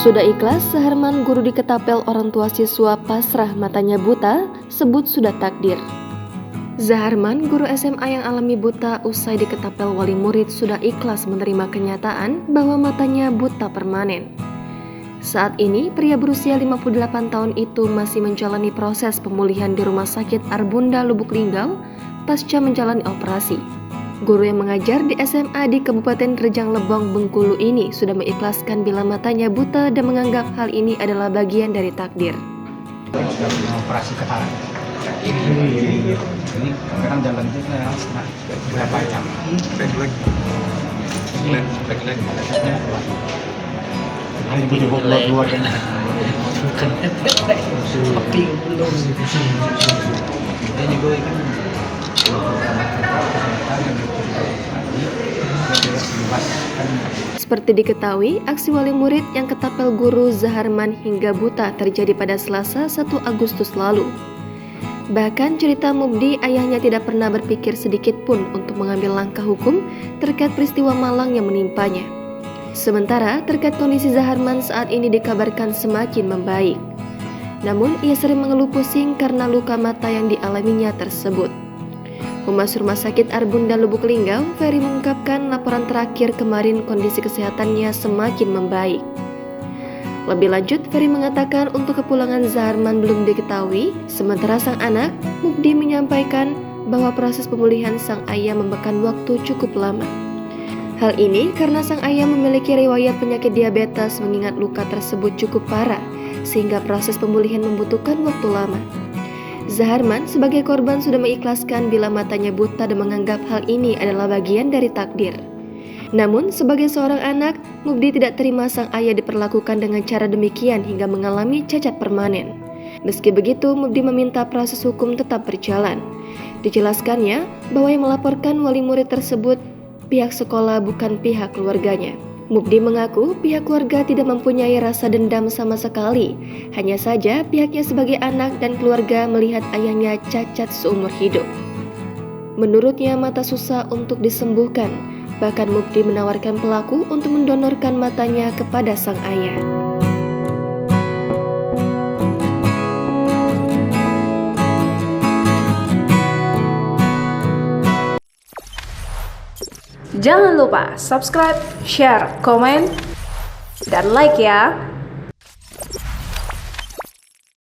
Sudah ikhlas, Zaharman guru di Ketapel orang tua siswa pasrah matanya buta, sebut sudah takdir. Zaharman, guru SMA yang alami buta usai di Ketapel wali murid sudah ikhlas menerima kenyataan bahwa matanya buta permanen. Saat ini, pria berusia 58 tahun itu masih menjalani proses pemulihan di Rumah Sakit Arbunda Lubuk Linggau pasca menjalani operasi. Guru yang mengajar di SMA di Kabupaten Rejang Lebong, Bengkulu ini sudah mengikhlaskan bila matanya buta dan menganggap hal ini adalah bagian dari takdir. Sudah operasi kepala. Ini sekarang jalan itu berapa jam? Hari ini dua jam. Tapi belum. Ini gue kan. Seperti diketahui, aksi wali murid yang ketapel guru Zaharman hingga buta terjadi pada Selasa 1 Agustus lalu. Bahkan cerita Mubdi, ayahnya tidak pernah berpikir sedikit pun untuk mengambil langkah hukum terkait peristiwa malang yang menimpanya. Sementara terkait kondisi Zaharman saat ini dikabarkan semakin membaik. Namun ia sering mengeluh pusing karena luka mata yang dialaminya tersebut. Humas Rumah Sakit Arbunda Lubuk Linggau, Ferry mengungkapkan laporan terakhir kemarin kondisi kesehatannya semakin membaik. Lebih lanjut, Ferry mengatakan untuk kepulangan Zaharman belum diketahui, sementara sang anak, Mubdi, menyampaikan bahwa proses pemulihan sang ayah memakan waktu cukup lama. Hal ini karena sang ayah memiliki riwayat penyakit diabetes mengingat luka tersebut cukup parah, sehingga proses pemulihan membutuhkan waktu lama. Zaharman sebagai korban sudah mengikhlaskan bila matanya buta dan menganggap hal ini adalah bagian dari takdir. Namun sebagai seorang anak, Mubdi tidak terima sang ayah diperlakukan dengan cara demikian hingga mengalami cacat permanen. Meski begitu, Mubdi meminta proses hukum tetap berjalan. Dijelaskannya bahwa yang melaporkan wali murid tersebut pihak sekolah, bukan pihak keluarganya. Mubdi mengaku pihak keluarga tidak mempunyai rasa dendam sama sekali. Hanya saja pihaknya sebagai anak dan keluarga melihat ayahnya cacat seumur hidup. Menurutnya mata susah untuk disembuhkan. Bahkan Mubdi menawarkan pelaku untuk mendonorkan matanya kepada sang ayah. Jangan lupa subscribe, share, komen, dan like ya.